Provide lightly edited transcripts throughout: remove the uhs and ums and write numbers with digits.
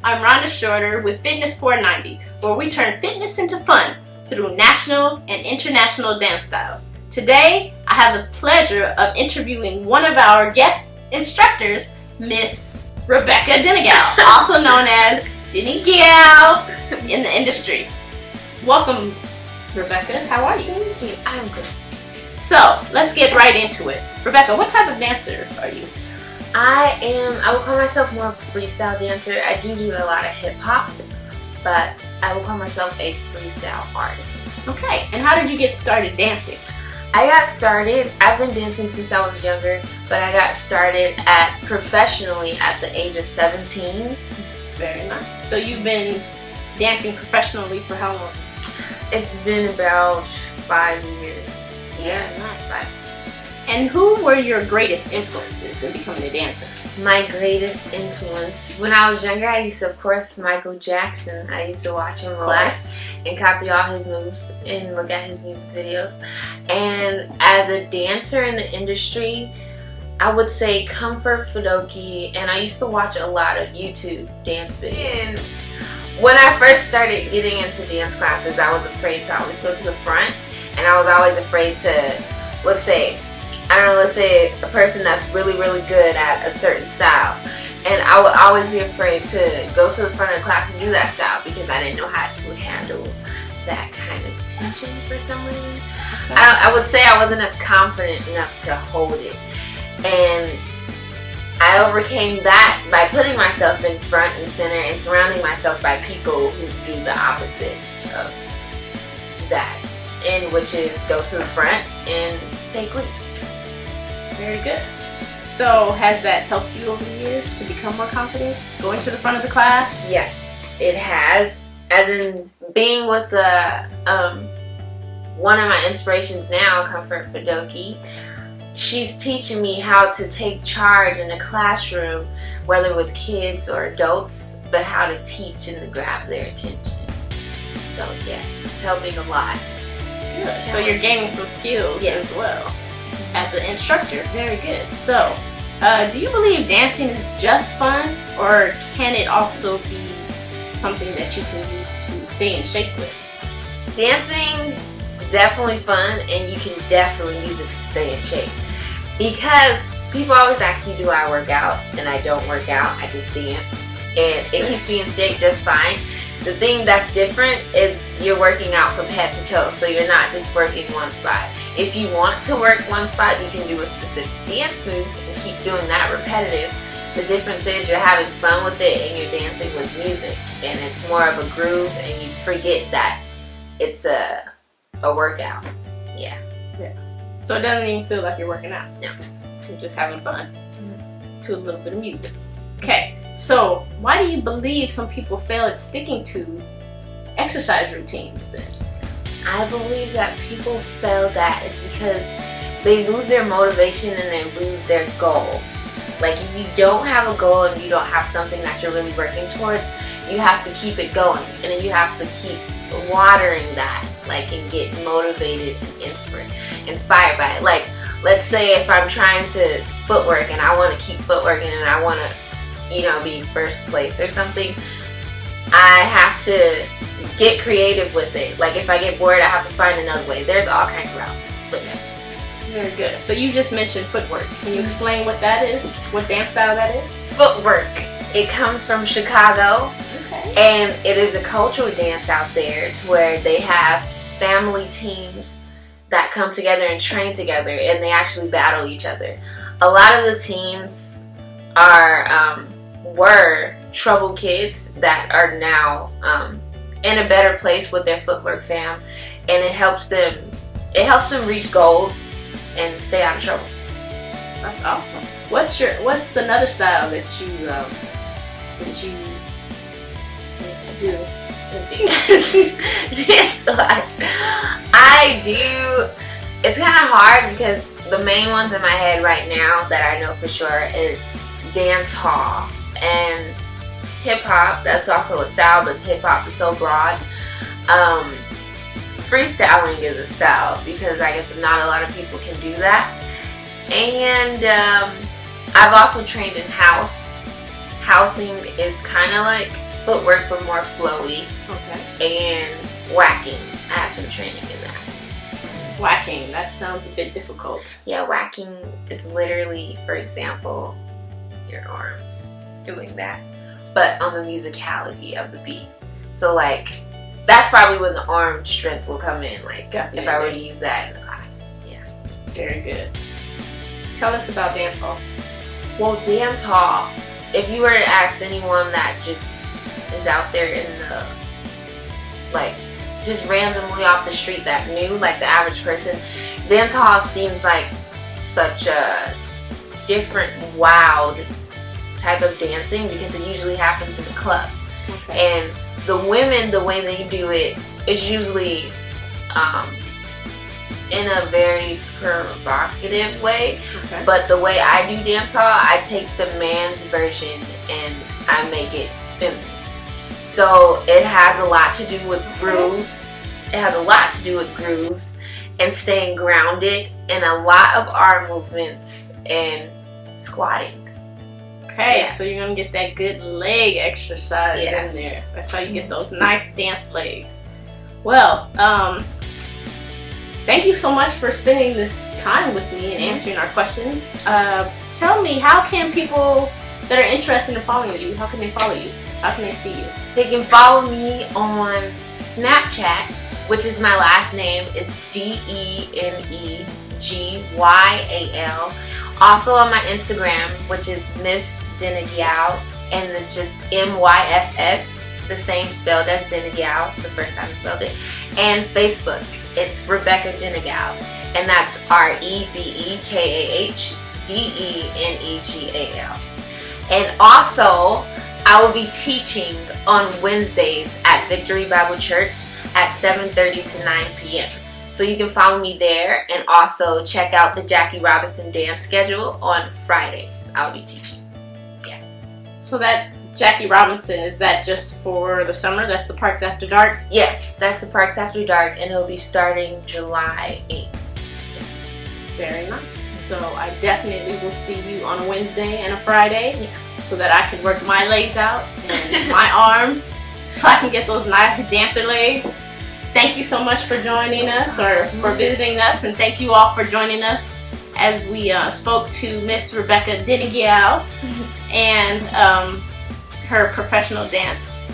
I'm Rhonda Shorter with Fitness 490, where we turn fitness into fun through national and international dance styles. Today, I have the pleasure of interviewing one of our guest instructors, Miss Rebekah Denegal, also known as Denegal in the industry. Welcome, Rebekah. How are you? Thank you. I'm good. So, let's get right into it. Rebekah, what type of dancer are you? I would call myself more of a freestyle dancer. I do a lot of hip-hop, but I would call myself a freestyle artist. Okay, and how did you get started dancing? I've been dancing since I was younger, but I got started professionally at the age of 17. Very nice. So you've been dancing professionally for how long? It's been about 5 years. Yeah, nice. And who were your greatest influences in becoming a dancer? My greatest influence. When I was younger, I used to, of course, Michael Jackson. I used to watch him a lot and copy all his moves and look at his music videos. And as a dancer in the industry, I would say Comfort Fidoki, and I used to watch a lot of YouTube dance videos. And when I first started getting into dance classes, I was afraid to always go to the front, and I was always afraid to, let's say a person that's really, really good at a certain style. And I would always be afraid to go to the front of the class and do that style because I didn't know how to handle that kind of tension for some reason. I would say I wasn't as confident enough to hold it. And I overcame that by putting myself in front and center and surrounding myself by people who do the opposite of that. And which is go to the front and take lead. Very good. So has that helped you over the years to become more confident? Going to the front of the class? Yes, it has. As in being with one of my inspirations now, Comfort Fidoki. She's teaching me how to take charge in the classroom, whether with kids or adults, but how to teach and to grab their attention. So yeah, it's helping a lot. Good. So you're gaining some skills as well as an instructor. Very good. So, do you believe dancing is just fun, or can it also be something that you can use to stay in shape with? Dancing is definitely fun, and you can definitely use it to stay in shape. Because people always ask me, do I work out? And I don't work out, I just dance. And it keeps me in shape just fine. The thing that's different is you're working out from head to toe, so you're not just working one spot. If you want to work one spot, you can do a specific dance move and keep doing that repetitive. The difference is you're having fun with it and you're dancing with music. And it's more of a groove and you forget that it's a workout. Yeah. So it doesn't even feel like you're working out. No. You're just having fun to a little bit of music. Okay, so why do you believe some people fail at sticking to exercise routines then? I believe that people fail that is because they lose their motivation and they lose their goal. Like if you don't have a goal and you don't have something that you're really working towards, you have to keep it going and then you have to keep watering that, like, and get motivated and inspired by it. Like, let's say if I'm trying to footwork and I want to keep footworking and I want to, be first place or something, I have to get creative with it. Like if I get bored, I have to find another way. There's all kinds of routes. But very good. So you just mentioned footwork. Can you explain what that is? What dance style that is? Footwork. It comes from Chicago. And it is a cultural dance out there to where they have family teams that come together and train together and they actually battle each other. A lot of the teams were troubled kids that are now in a better place with their footwork fam, and it helps them reach goals and stay out of trouble. That's awesome. What's another style that you do? Dance a lot. I do. It's kind of hard because the main ones in my head right now that I know for sure is dance hall and hip hop. That's also a style, but hip hop is so broad. Freestyling is a style because I guess not a lot of people can do that. And I've also trained in house. Housing is kind of like footwork, but more flowy. Okay. And whacking. I had some training in that. Whacking, that sounds a bit difficult. Yeah, whacking is literally, for example, your arms doing that, but on the musicality of the beat. So like, that's probably when the arm strength will come in, like Definitely. if I were to use that in the class. Yeah. Very good. Tell us about dance hall. Well, dance hall, if you were to ask anyone that just is out there in the, like, just randomly off the street that knew, like the average person, dance hall seems like such a different, wild type of dancing because it usually happens in the club. Okay. And the women, the way they do it is usually in a very provocative way. Okay. But the way I do dance hall, I take the man's version and I make it feminine. So it has a lot to do with grooves. It has a lot to do with grooves and staying grounded and a lot of arm movements and squatting. Okay, Yeah. so you're gonna get that good leg exercise Yeah. in there. That's how you get those nice dance legs. Well, thank you so much for spending this time with me and answering our questions. Tell me, how can people that are interested in following you, how can they follow you? How can they see you? They can follow me on Snapchat, which is my last name, is Denegyal. Also on my Instagram, which is Miss Denegal, and it's just MYSS, the same spelled as Denegal, the first time I spelled it. And Facebook, it's Rebekah Denegal, and that's REBEKAHDENEGAL. And also, I will be teaching on Wednesdays at Victory Bible Church at 7:30 to 9 p.m. So you can follow me there and also check out the Jackie Robinson dance schedule on Fridays. I'll be teaching. Yeah. So that Jackie Robinson, is that just for the summer? That's the Parks After Dark? Yes, that's the Parks After Dark, and it'll be starting July 8th. Very nice. So I definitely will see you on a Wednesday and a Friday. Yeah. So that I can work my legs out and my arms so I can get those nice dancer legs. Thank you so much for joining us or for visiting us, and thank you all for joining us as we spoke to Miss Rebekah Denegal and her professional dance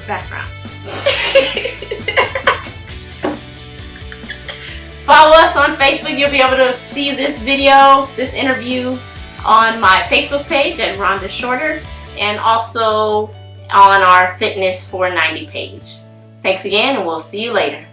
background. Follow us on Facebook. You'll be able to see this video, this interview, on my Facebook page at Rhonda Shorter, and also on our Fitness 490 page. Thanks again, and we'll see you later.